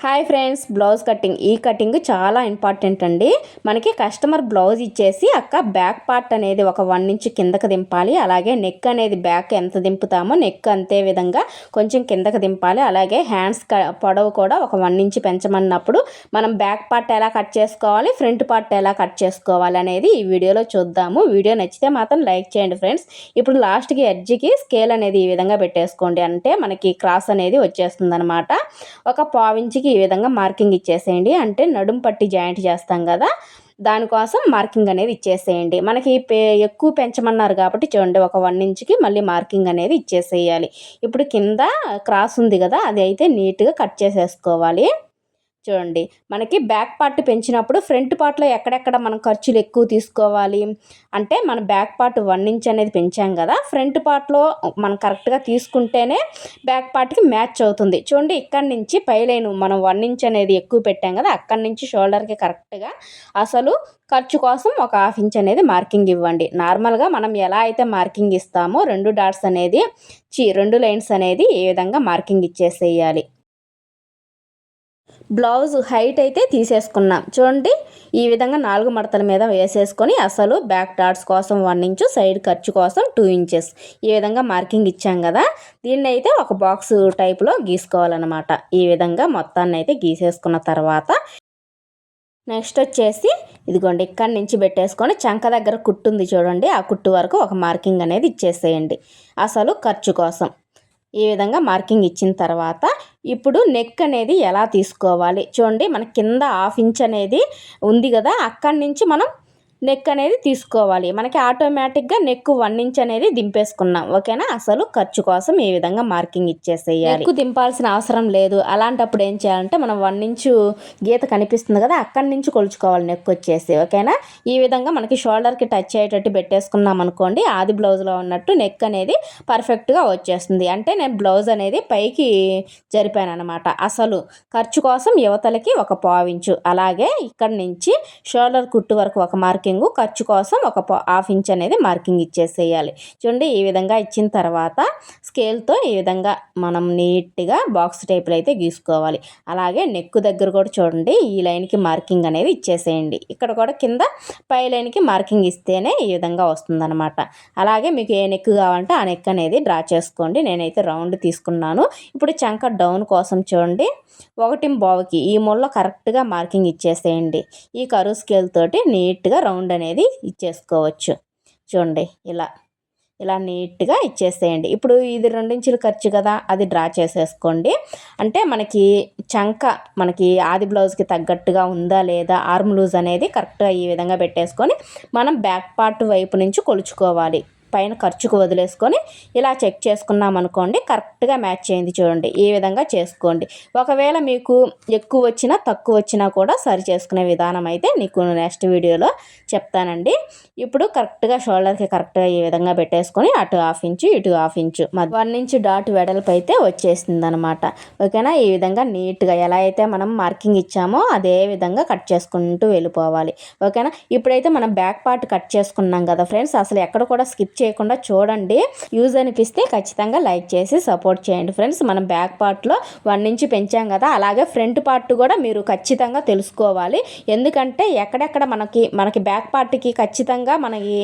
Hi friends, blouse cutting. ఈ cutting చాలా important అండి. మనకి కస్టమర్ బ్లౌజ్ ఇచ్చేసి అక్క బ్యాక్ పార్ట్ అనేది ఒక 1 ఇంచ్ కిందకి దింపాలి, అలాగే నెక్ అనేది బ్యాక్ ఎంత దింపుతామో నెక్ అంతే విధంగా కొంచెం కిందకి దింపాలి, అలాగే హ్యాండ్స్ పొడవు కూడా ఒక 1 ఇంచ్ పెంచమన్నప్పుడు మనం బ్యాక్ పార్ట్ ఎలా కట్ చేసుకోవాలి, ఫ్రంట్ పార్ట్ ఎలా కట్ చేసుకోవాలి అనేది ఈ వీడియోలో చూద్దాము. వీడియో నచ్చితే మాత్రం లైక్ చేయండి ఫ్రెండ్స్. ఇప్పుడు లాస్ట్కి ఎడ్జ్కి స్కేల్ అనేది ఈ విధంగా పెట్టేసుకోండి, అంటే మనకి క్రాస్ అనేది వచ్చేస్తుంది అనమాట. ఒక 1/4 ఇంచుకి ఈ విధంగా మార్కింగ్ ఇచ్చేసేయండి, అంటే నడుం పట్టి జాయింట్ చేస్తాం కదా, దానికోసం మార్కింగ్ అనేది ఇచ్చేసేయండి. మనకి ఎక్కువ పెంచమన్నారు కాబట్టి చూడండి, ఒక 1 ఇంచుకి మళ్ళీ మార్కింగ్ అనేది ఇచ్చేసేయాలి. ఇప్పుడు కింద క్రాస్ ఉంది కదా, అది అయితే నీట్గా కట్ చేసేసుకోవాలి. చూడండి, మనకి బ్యాక్ పార్ట్ పెంచినప్పుడు ఫ్రంట్ పార్ట్లో ఎక్కడెక్కడ మనం ఖర్చులు ఎక్కువ తీసుకోవాలి అంటే, మన బ్యాక్ పార్ట్ 1 ఇంచ్ అనేది పెంచాం కదా, ఫ్రంట్ పార్ట్లో మనం కరెక్ట్గా తీసుకుంటేనే బ్యాక్ పార్ట్కి మ్యాచ్ అవుతుంది. చూడండి, ఇక్కడి నుంచి పైలైన్ మనం 1 ఇంచ్ అనేది ఎక్కువ పెట్టాం కదా, అక్కడి నుంచి షోల్డర్కి కరెక్ట్గా అసలు ఖర్చు కోసం ఒక 1/2 ఇంచ్ అనేది మార్కింగ్ ఇవ్వండి. నార్మల్గా మనం ఎలా అయితే మార్కింగ్ ఇస్తామో 2 డాట్స్ అనేది 2 లైన్స్ అనేది ఏ విధంగా మార్కింగ్ ఇచ్చేసేయాలి. బ్లౌజ్ హైట్ అయితే తీసేసుకున్నాం. చూడండి, ఈ విధంగా 4 మడతల మీద వేసేసుకొని అసలు బ్యాక్ డాట్స్ కోసం 1 ఇంచు, సైడ్ ఖర్చు కోసం 2 ఇంచెస్ ఈ విధంగా మార్కింగ్ ఇచ్చాం కదా, దీన్ని అయితే ఒక బాక్స్ టైప్లో గీసుకోవాలన్నమాట. ఈ విధంగా మొత్తాన్ని అయితే గీసేసుకున్న తర్వాత నెక్స్ట్ వచ్చేసి ఇదిగోండి, ఇక్కడి నుంచి పెట్టేసుకొని చంక దగ్గర కుట్టు ఉంది చూడండి, ఆ కుట్టు వరకు ఒక మార్కింగ్ అనేది ఇచ్చేసేయండి అసలు ఖర్చు కోసం. ఈ విధంగా మార్కింగ్ ఇచ్చిన తర్వాత ఇప్పుడు నెక్ అనేది ఎలా తీసుకోవాలి చూడండి, మన కింద 1/2 ఇంచ్ అనేది ఉంది కదా, అక్కడి నుంచి మనం నెక్ అనేది తీసుకోవాలి. మనకి ఆటోమేటిక్గా నెక్ 1 ఇంచ్ అనేది దింపేసుకున్నాం, ఓకేనా. అసలు ఖర్చు కోసం ఈ విధంగా మార్కింగ్ ఇచ్చేసేయాలి. నెక్ దింపాల్సిన అవసరం లేదు. అలాంటప్పుడు ఏం చేయాలంటే, మనం 1 ఇంచు గీత కనిపిస్తుంది కదా, అక్కడి నుంచి కొలుచుకోవాలి నెక్ వచ్చేసి, ఓకేనా. ఈ విధంగా మనకి షోల్డర్కి టచ్ అయ్యేటట్టు పెట్టేసుకున్నాం అనుకోండి, ఆది బ్లౌజ్లో ఉన్నట్టు నెక్ అనేది పర్ఫెక్ట్గా వచ్చేస్తుంది. అంటే నేను బ్లౌజ్ అనేది పైకి జరిపాను అనమాట. అసలు ఖర్చు కోసం యువతలకి ఒక 1/4 ఇంచు, అలాగే ఇక్కడ నుంచి షోల్డర్ కుట్టు వరకు ఒక మార్కింగ్, ఖర్చు కోసం ఒక 1/2 ఇంచ్ అనేది మార్కింగ్ ఇచ్చేసేయాలి. చూడండి, ఈ విధంగా ఇచ్చిన తర్వాత స్కేల్తో ఈ విధంగా మనం నీట్గా బాక్స్ టైప్లో అయితే గీసుకోవాలి. అలాగే నెక్ దగ్గర కూడా చూడండి, ఈ లైన్కి మార్కింగ్ అనేది ఇచ్చేసేయండి. ఇక్కడ కూడా కింద పై లైన్కి మార్కింగ్ ఇస్తేనే ఈ విధంగా వస్తుందన్నమాట. అలాగే మీకు ఏ నెక్ కావాలంటే ఆ నెక్ అనేది డ్రా చేసుకోండి. నేనైతే రౌండ్ తీసుకున్నాను. ఇప్పుడు చంక డౌన్ కోసం చూడండి, 1.5కి ఈ మూలలో కరెక్ట్గా మార్కింగ్ ఇచ్చేసేయండి. ఈ కరువు స్కేల్ తోటి నీట్గా రౌండ్ అనేది ఇచ్చేసుకోవచ్చు. చూడండి, ఇలా నీట్గా ఇచ్చేసేయండి. ఇప్పుడు ఇది 2 ఇంచులు ఖర్చు కదా, అది డ్రా చేసేసుకోండి. అంటే మనకి చంక మనకి ఆది బ్లౌజ్కి తగ్గట్టుగా ఉందా లేదా, ఆర్మ్ లూజ్ అనేది కరెక్ట్గా ఈ విధంగా పెట్టేసుకొని మనం బ్యాక్ పార్ట్ వైపు నుంచి కొలుచుకోవాలి. పైన ఖర్చుకు వదిలేసుకొని ఇలా చెక్ చేసుకున్నాం అనుకోండి, కరెక్ట్గా మ్యాచ్ అయింది. చూడండి, ఈ విధంగా చేసుకోండి. ఒకవేళ మీకు ఎక్కువ వచ్చినా తక్కువ వచ్చినా కూడా సరి చేసుకునే విధానం అయితే నీకు నెక్స్ట్ వీడియోలో చెప్తానండి. ఇప్పుడు కరెక్ట్గా షోల్డర్కి కరెక్ట్గా ఈ విధంగా పెట్టేసుకొని అటు 1/2 ఇంచు ఇటు 1/2 ఇంచు 1 ఇంచు డాట్ వెడల్పు అయితే వచ్చేసింది అనమాట, ఓకేనా. ఈ విధంగా నీట్గా ఎలా అయితే మనం మార్కింగ్ ఇచ్చామో అదే విధంగా కట్ చేసుకుంటూ వెళ్ళిపోవాలి, ఓకేనా. ఇప్పుడైతే మనం బ్యాక్ పార్ట్ కట్ చేసుకున్నాం కదా ఫ్రెండ్స్, అసలు ఎక్కడ కూడా స్కిప్ చేయకుండా చూడండి. యూజ్ అనిపిస్తే ఖచ్చితంగా లైక్ చేసి సపోర్ట్ చేయండి ఫ్రెండ్స్. మనం బ్యాక్ పార్ట్లో 1 ఇంచ్ పెంచాం కదా, అలాగే ఫ్రంట్ పార్ట్ కూడా మీరు ఖచ్చితంగా తెలుసుకోవాలి. ఎందుకంటే ఎక్కడెక్కడ మనకి బ్యాక్ పార్ట్కి ఖచ్చితంగా మనకి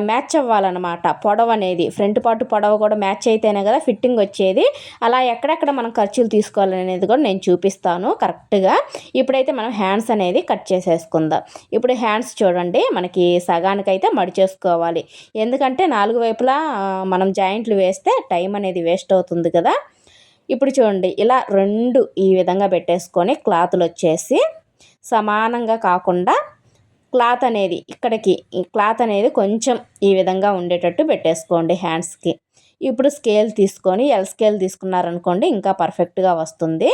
మ్యాచ్ అవ్వాలన్నమాట. పొడవు అనేది ఫ్రంట్ పార్ట్ పొడవు కూడా మ్యాచ్ అయితేనే కదా ఫిట్టింగ్ వచ్చేది. అలా ఎక్కడెక్కడ మనం ఖర్చులు తీసుకోవాలనేది కూడా నేను చూపిస్తాను కరెక్ట్గా. ఇప్పుడైతే మనం హ్యాండ్స్ అనేది కట్ చేసేసుకుందాం. ఇప్పుడు హ్యాండ్స్ చూడండి, మనకి సగానికైతే మడిచేసుకోవాలి. ఎందుకంటే 4 వైపులా మనం జాయింట్లు వేస్తే టైం అనేది వేస్ట్ అవుతుంది కదా. ఇప్పుడు చూడండి, ఇలా 2 ఈ విధంగా పెట్టేసుకొని క్లాతులు వచ్చేసి సమానంగా కాకుండా క్లాత్ అనేది ఇక్కడికి ఈ క్లాత్ అనేది కొంచెం ఈ విధంగా ఉండేటట్టు పెట్టేసుకోండి హ్యాండ్స్కి. ఇప్పుడు స్కేల్ తీసుకొని ఎల్ స్కేల్ తీసుకున్నారనుకోండి, ఇంకా పర్ఫెక్ట్గా వస్తుంది.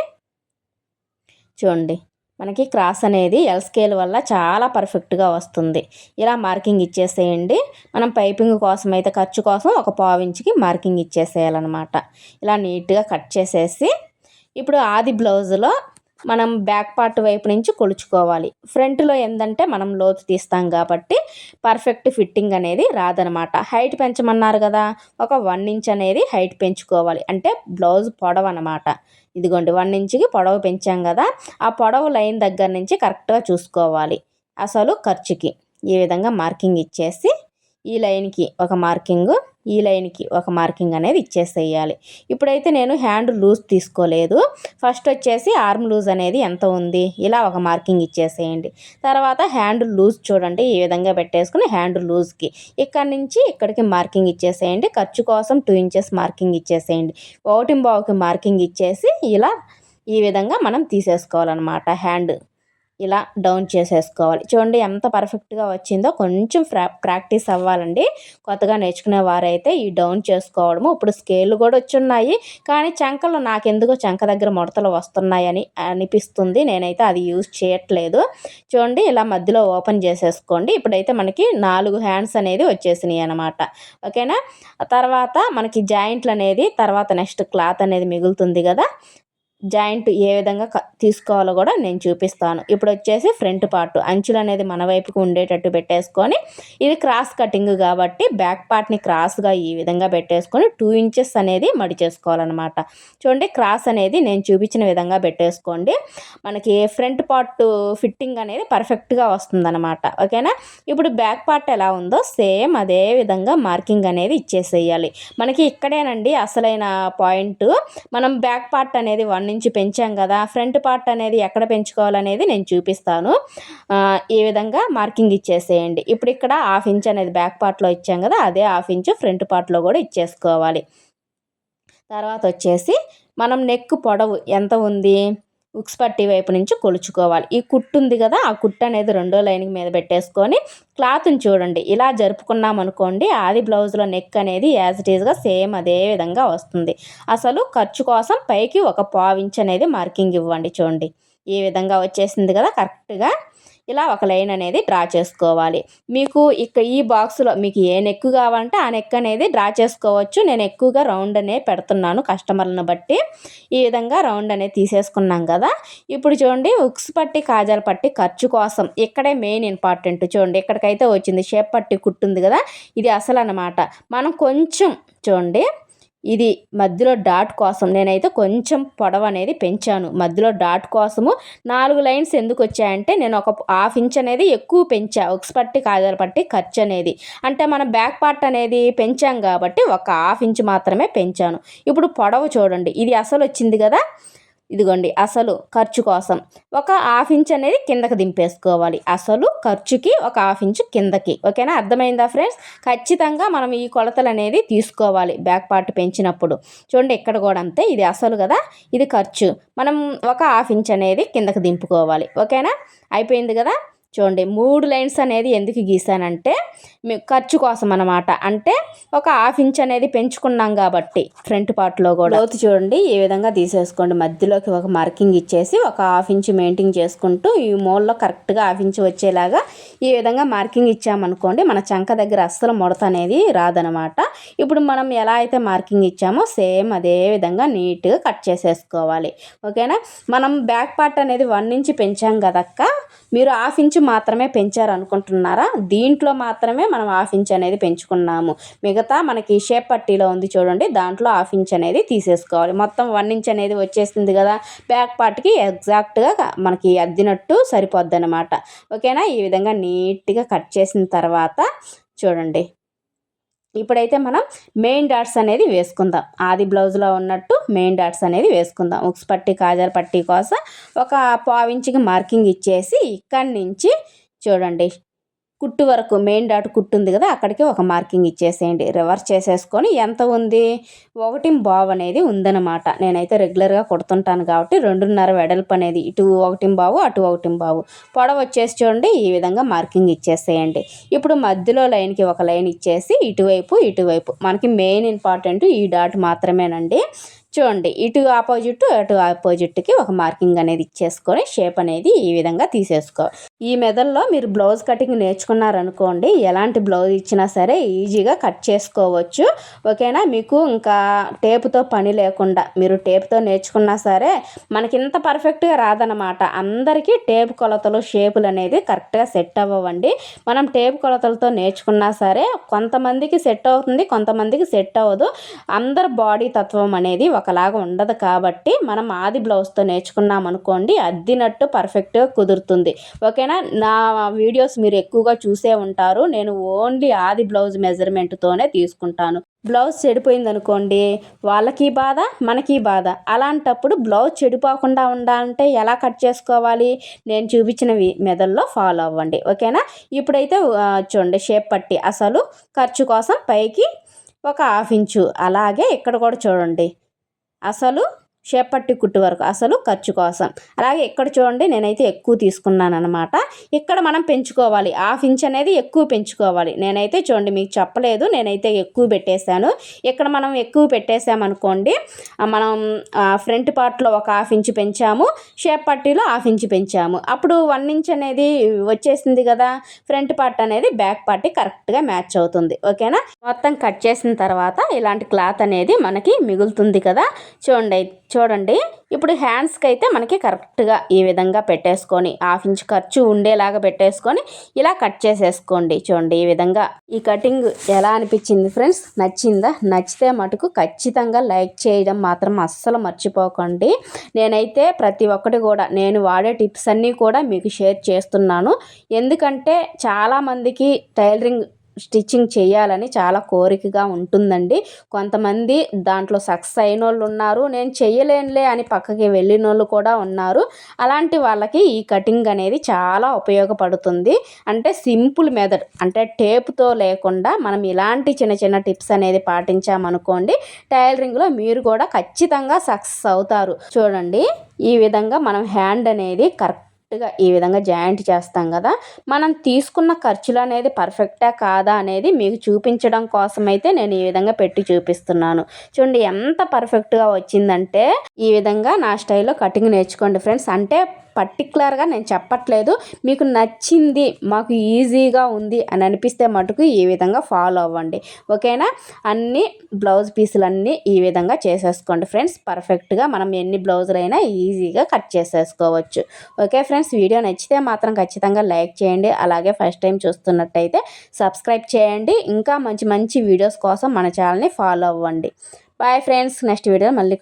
చూడండి, మనకి క్రాస్ అనేది ఎల్ స్కేల్ వల్ల చాలా పర్ఫెక్ట్గా వస్తుంది. ఇలా మార్కింగ్ ఇచ్చేసేయండి. మనం పైపింగ్ కోసం అయితే ఖర్చు కోసం ఒక 1/4 ఇంచుకి మార్కింగ్ ఇచ్చేసేయాలన్నమాట. ఇలా నీట్గా కట్ చేసేసి ఇప్పుడు ఆది బ్లౌజ్లో మనం బ్యాక్ పార్ట్ వైపు నుంచి కొలుచుకోవాలి. ఫ్రంట్లో ఏంటంటే మనం లోతు తీస్తాం కాబట్టి పర్ఫెక్ట్ ఫిట్టింగ్ అనేది రాదనమాట. హైట్ పెంచమన్నారు కదా, ఒక 1 ఇంచ్ అనేది హైట్ పెంచుకోవాలి, అంటే బ్లౌజ్ పొడవు అనమాట. ఇదిగోండి 1 ఇంచుకి పొడవు పెంచాం కదా, ఆ పొడవు లైన్ దగ్గర నుంచి కరెక్ట్గా చూసుకోవాలి. అసలు ఖర్చుకి ఈ విధంగా మార్కింగ్ ఇచ్చేసి ఈ లైన్కి ఒక మార్కింగు, ఈ లైన్కి ఒక మార్కింగ్ అనేది ఇచ్చేసేయాలి. ఇప్పుడైతే నేను హ్యాండ్ లూజ్ తీసుకోలేదు. ఫస్ట్ వచ్చేసి ఆర్మ్ లూజ్ అనేది ఎంత ఉంది ఇలా ఒక మార్కింగ్ ఇచ్చేసేయండి. తర్వాత హ్యాండ్ లూజ్ చూడండి ఈ విధంగా పెట్టేసుకుని హ్యాండ్ లూజ్కి ఇక్కడ నుంచి ఇక్కడికి మార్కింగ్ ఇచ్చేసేయండి. ఖర్చు కోసం 2 ఇంచెస్ మార్కింగ్ ఇచ్చేసేయండి. 1.5కి మార్కింగ్ ఇచ్చేసి ఇలా ఈ విధంగా మనం తీసేసుకోవాలన్నమాట. హ్యాండ్ ఇలా డౌన్ చేసేసుకోవాలి. చూడండి ఎంత పర్ఫెక్ట్గా వచ్చిందో. కొంచెం ప్రాక్టీస్ అవ్వాలండి. కొత్తగా నేర్చుకునే వారైతే ఈ డౌన్ చేసుకోవడము. ఇప్పుడు స్కేళ్ళు కూడా వచ్చున్నాయి, కానీ చంకలు నాకెందుకో చంక దగ్గర ముడతలు వస్తున్నాయని అనిపిస్తుంది. నేనైతే అది యూజ్ చేయట్లేదు. చూడండి ఇలా మధ్యలో ఓపెన్ చేసేసుకోండి. ఇప్పుడైతే మనకి 4 హ్యాండ్స్ అనేది వచ్చేసినాయి అనమాట. ఓకేనా. తర్వాత మనకి జాయింట్లు అనేది తర్వాత నెక్స్ట్ క్లాత్ అనేది మిగులుతుంది కదా, జాయింట్ ఏ విధంగా తీసుకోవాలో కూడా నేను చూపిస్తాను. ఇప్పుడు వచ్చేసి ఫ్రంట్ పార్ట్ అంచులు అనేది మన వైపుకు ఉండేటట్టు పెట్టేసుకొని, ఇది క్రాస్ కటింగ్ కాబట్టి బ్యాక్ పార్ట్ని క్రాస్గా ఈ విధంగా పెట్టేసుకొని 2 ఇంచెస్ అనేది మడి చేసుకోవాలన్నమాట. చూడండి క్రాస్ అనేది నేను చూపించిన విధంగా పెట్టేసుకోండి. మనకి ఫ్రంట్ పార్ట్ ఫిట్టింగ్ అనేది పర్ఫెక్ట్గా వస్తుందన్నమాట. ఓకేనా. ఇప్పుడు బ్యాక్ పార్ట్ ఎలా ఉందో సేమ్ అదే విధంగా మార్కింగ్ అనేది ఇచ్చేసేయాలి. మనకి ఇక్కడేనండి అసలైన పాయింట్. మనం బ్యాక్ పార్ట్ అనేది 1 నుంచి పెంచాం కదా, ఫ్రంట్ పార్ట్ అనేది ఎక్కడ పెంచుకోవాలనేది నేను చూపిస్తాను. ఈ విధంగా మార్కింగ్ ఇచ్చేసేయండి. ఇప్పుడు ఇక్కడ 1/2 ఇంచ్ అనేది బ్యాక్ పార్ట్లో ఇచ్చాం కదా, అదే 1/2 ఇంచ్ ఫ్రంట్ పార్ట్లో కూడా ఇచ్చేసుకోవాలి. తర్వాత వచ్చేసి మనం నెక్ పొడవు ఎంత ఉంది ఉక్స్ పట్టి వైపు నుంచి కొలుచుకోవాలి. ఈ కుట్టు ఉంది కదా, ఆ కుట్టు అనేది రెండో లైన్ మీద పెట్టేసుకొని క్లాత్ని చూడండి ఇలా జరుపుకున్నాం అనుకోండి, ఆది బ్లౌజ్లో నెక్ అనేది యాజ్ ఇట్ ఈజ్గా సేమ్ అదే విధంగా వస్తుంది. అసలు ఖర్చు కోసం పైకి ఒక 1/4 ఇంచ్ అనేది మార్కింగ్ ఇవ్వండి. చూడండి ఈ విధంగా వచ్చేసింది కదా కరెక్ట్గా. ఇలా ఒక లైన్ అనేది డ్రా చేసుకోవాలి. మీకు ఈ బాక్స్లో మీకు ఏ నెక్ కావాలంటే ఆ నెక్ అనేది డ్రా చేసుకోవచ్చు. నేను ఎక్కువగా రౌండ్ అనే పెడుతున్నాను కస్టమర్లను బట్టి. ఈ విధంగా రౌండ్ అనేది తీసేసుకున్నాం కదా. ఇప్పుడు చూడండి ఉక్స్ పట్టి కాజాల పట్టి ఖర్చు కోసం ఇక్కడే మెయిన్ ఇంపార్టెంట్. చూడండి ఇక్కడికైతే వచ్చింది షేప్ పట్టి కుట్టుంది కదా, ఇది అసలు అన్నమాట. మనం కొంచెం చూడండి ఇది మధ్యలో డాట్ కోసం నేనైతే కొంచెం పొడవు అనేది పెంచాను. మధ్యలో డాట్ కోసము 4 లైన్స్ ఎందుకు వచ్చాయంటే నేను ఒక 1/2 ఇంచ్ అనేది ఎక్కువ పెంచా ఉక్స్ పట్టి కాజాల పట్టి ఖర్చు అనేది. అంటే మనం బ్యాక్ పార్ట్ అనేది పెంచాం కాబట్టి ఒక 1/2 ఇంచ్ మాత్రమే పెంచాను. ఇప్పుడు పొడవు చూడండి ఇది అసలు వచ్చింది కదా, ఇదిగోండి అసలు ఖర్చు కోసం ఒక 1/2 ఇంచ్ అనేది కిందకి దింపేసుకోవాలి. అసలు ఖర్చుకి ఒక 1/2 ఇంచ్ కిందకి. ఓకేనా, అర్థమైందా ఫ్రెండ్స్? ఖచ్చితంగా మనం ఈ కొలతలు అనేది తీసుకోవాలి బ్యాక్ పార్ట్ పెంచినప్పుడు. చూడండి ఇక్కడ కూడా అంతే, ఇది అసలు కదా, ఇది ఖర్చు. మనం ఒక 1/2 ఇంచ్ అనేది కిందకి దింపుకోవాలి. ఓకేనా, అయిపోయింది కదా. చూడండి 3 లైన్స్ అనేది ఎందుకు గీసానంటే ఖర్చు కోసం అనమాట. అంటే ఒక 1/2 ఇంచ్ అనేది పెంచుకున్నాం కాబట్టి ఫ్రంట్ పార్ట్లో కూడా. లోతు చూడండి ఈ విధంగా తీసేసుకోండి. మధ్యలోకి ఒక మార్కింగ్ ఇచ్చేసి ఒక 1/2 ఇంచ్ మెయింటైన్ చేసుకుంటూ ఈ మూలలో కరెక్ట్గా 1/2 ఇంచ్ వచ్చేలాగా ఈ విధంగా మార్కింగ్ ఇచ్చామనుకోండి, మన చంక దగ్గర అస్సలు ముడత అనేది రాదనమాట. ఇప్పుడు మనం ఎలా అయితే మార్కింగ్ ఇచ్చామో సేమ్ అదే విధంగా నీట్గా కట్ చేసేసుకోవాలి. ఓకేనా. మనం బ్యాక్ పార్ట్ అనేది 1 ఇంచ్ పెంచాం కదక్క, మీరు 1/2 ఇంచ్ మాత్రమే పెంచారు అనుకుంటున్నారా? దీంట్లో మాత్రమే మనం 1/2 ఇంచ్ అనేది పెంచుకున్నాము. మిగతా మనకి షేప్ పట్టీలో ఉంది చూడండి, దాంట్లో 1/2 ఇంచ్ అనేది తీసేసుకోవాలి. మొత్తం 1 ఇంచ్ అనేది వచ్చేసింది కదా, బ్యాక్ పార్ట్కి ఎగ్జాక్ట్గా మనకి అద్దినట్టు సరిపోద్ది అనమాట. ఓకేనా. ఈ విధంగా నీట్గా కట్ చేసిన తర్వాత చూడండి ఇప్పుడైతే మనం మెయిన్ డాట్స్ అనేది వేసుకుందాం. ఆది బ్లౌజ్లో ఉన్నట్టు మెయిన్ డాట్స్ అనేది వేసుకుందాం. ఉక్స్ పట్టి కాజాల పట్టి కోసం ఒక 1/4 ఇంచుకి మార్కింగ్ ఇచ్చేసి ఇక్కడి నుంచి చూడండి కుట్టు వరకు మెయిన్ డాట్ కుట్టు ఉంది కదా, అక్కడికి ఒక మార్కింగ్ ఇచ్చేసేయండి. రివర్స్ చేసేసుకొని ఎంత ఉంది 1.5 అనేది ఉందన్నమాట. నేనైతే రెగ్యులర్గా కుడుతుంటాను కాబట్టి 2.5 వెడల్పు అనేది ఇటు 1.5 అటు 1.5 పొడవు వచ్చేసి చూడండి ఈ విధంగా మార్కింగ్ ఇచ్చేసేయండి. ఇప్పుడు మధ్యలో లైన్కి ఒక లైన్ ఇచ్చేసి ఇటువైపు మనకి మెయిన్ ఇంపార్టెంట్ ఈ డాట్ మాత్రమేనండి. చూడండి ఇటు ఆపోజిట్ అటు ఆపోజిట్కి ఒక మార్కింగ్ అనేది ఇచ్చేసుకొని షేప్ అనేది ఈ విధంగా తీసేసుకోవాలి. ఈ మెథడ్లో మీరు బ్లౌజ్ కటింగ్ నేర్చుకున్నారనుకోండి, ఎలాంటి బ్లౌజ్ ఇచ్చినా సరే ఈజీగా కట్ చేసుకోవచ్చు. ఓకేనా. మీకు ఇంకా టేపుతో పని లేకుండా మీరు టేపుతో నేర్చుకున్నా సరే మనకి ఇంత పర్ఫెక్ట్గా రాదనమాట. అందరికీ టేపు కొలతలు షేపులు అనేది కరెక్ట్గా సెట్ అవ్వండి. మనం టేపు కొలతలతో నేర్చుకున్నా సరే కొంతమందికి సెట్ అవుతుంది, కొంతమందికి సెట్ అవ్వదు. అందరి బాడీ తత్వం అనేది ఒకలాగా ఉండదు కాబట్టి మనం ఆది బ్లౌజ్తో నేర్చుకున్నాం అనుకోండి అద్దినట్టు పర్ఫెక్ట్గా కుదురుతుంది. ఓకేనా. నా వీడియోస్ మీరు ఎక్కువగా చూసే ఉంటారు. నేను ఓన్లీ ఆది బ్లౌజ్ మెజర్మెంట్తోనే తీసుకుంటాను. బ్లౌజ్ చెడిపోయిందనుకోండి వాళ్ళకి బాధ, మనకి బాధ. అలాంటప్పుడు బ్లౌజ్ చెడిపోకుండా ఉండాలంటే ఎలా కట్ చేసుకోవాలి, నేను చూపించినవి మెథడ్లో ఫాలో అవ్వండి. ఓకేనా. ఇప్పుడైతే చూడండి షేప్ పట్టి అసలు ఖర్చు కోసం పైకి ఒక 1/2 ఇంచు, అలాగే ఇక్కడ కూడా చూడండి అసలు షేప్ పట్టి కుట్టు వరకు అసలు ఖర్చు కోసం. అలాగే ఇక్కడ చూడండి నేనైతే ఎక్కువ తీసుకున్నాను అనమాట. ఇక్కడ మనం పెంచుకోవాలి, 1/2 ఇంచ్ అనేది ఎక్కువ పెంచుకోవాలి. నేనైతే చూడండి మీకు చెప్పలేదు, నేనైతే ఎక్కువ పెట్టేశాను. ఇక్కడ మనం ఎక్కువ పెట్టేసామనుకోండి మనం ఫ్రంట్ పార్ట్లో ఒక 1/2 ఇంచ్ పెంచాము, షేప్ పట్టీలో 1/2 ఇంచ్ పెంచాము, అప్పుడు 1 ఇంచ్ అనేది వచ్చేసింది కదా. ఫ్రంట్ పార్ట్ అనేది బ్యాక్ పార్టీ కరెక్ట్గా మ్యాచ్ అవుతుంది. ఓకేనా. మొత్తం కట్ చేసిన తర్వాత ఇలాంటి క్లాత్ అనేది మనకి మిగులుతుంది కదా. చూడండి ఇప్పుడు హ్యాండ్స్కి అయితే మనకి కరెక్ట్గా ఈ విధంగా పెట్టేసుకొని 1/2 ఇంచ్ ఖర్చు ఉండేలాగా పెట్టేసుకొని ఇలా కట్ చేసేసుకోండి. చూడండి ఈ విధంగా. ఈ కటింగ్ ఎలా అనిపించింది ఫ్రెండ్స్, నచ్చిందా? నచ్చితే మటుకు ఖచ్చితంగా లైక్ చేయడం మాత్రం అస్సలు మర్చిపోకండి. నేనైతే ప్రతి ఒక్కటి కూడా నేను వాడే టిప్స్ అన్నీ కూడా మీకు షేర్ చేస్తున్నాను. ఎందుకంటే చాలామందికి టైలరింగ్ స్టిచ్చింగ్ చేయాలని చాలా కోరికగా ఉంటుందండి. కొంతమంది దాంట్లో సక్సెస్ అయిన వాళ్ళు ఉన్నారు, నేను చెయ్యలేనులే అని పక్కకి వెళ్ళిన వాళ్ళు కూడా ఉన్నారు. అలాంటి వాళ్ళకి ఈ కటింగ్ అనేది చాలా ఉపయోగపడుతుంది. అంటే సింపుల్ మెథడ్, అంటే టేపుతో లేకుండా మనం ఇలాంటి చిన్న చిన్న టిప్స్ అనేది పాటించామనుకోండి టైలరింగ్లో మీరు కూడా ఖచ్చితంగా సక్సెస్ అవుతారు. చూడండి ఈ విధంగా మనం హ్యాండ్ అనేది కరెక్ట్గా ఈ విధంగా జాయింట్ చేస్తాం కదా. మనం తీసుకున్న ఖర్చులు అనేది పర్ఫెక్టా కాదా అనేది మీకు చూపించడం కోసం అయితే నేను ఈ విధంగా పెట్టి చూపిస్తున్నాను. చూడండి ఎంత పర్ఫెక్ట్గా వచ్చిందంటే ఈ విధంగా నా స్టైల్లో కటింగ్ నేర్చుకోండి ఫ్రెండ్స్. అంటే పర్టికులర్గా నేను చెప్పట్లేదు, మీకు నచ్చింది మాకు ఈజీగా ఉంది అని అనిపిస్తే మటుకు ఈ విధంగా ఫాలో అవ్వండి. ఓకేనా. అన్ని బ్లౌజ్ పీసులు అన్నీ ఈ విధంగా చేసేసుకోండి ఫ్రెండ్స్. పర్ఫెక్ట్గా మనం ఎన్ని బ్లౌజులైనా ఈజీగా కట్ చేసేసుకోవచ్చు. ఓకే ఫ్రెండ్స్, వీడియో నచ్చితే మాత్రం ఖచ్చితంగా లైక్ చేయండి. అలాగే ఫస్ట్ టైం చూస్తున్నట్టయితే సబ్స్క్రైబ్ చేయండి. ఇంకా మంచి మంచి వీడియోస్ కోసం మన ఛానల్ని ఫాలో అవ్వండి. బాయ్ ఫ్రెండ్స్, నెక్స్ట్ వీడియో మళ్ళీ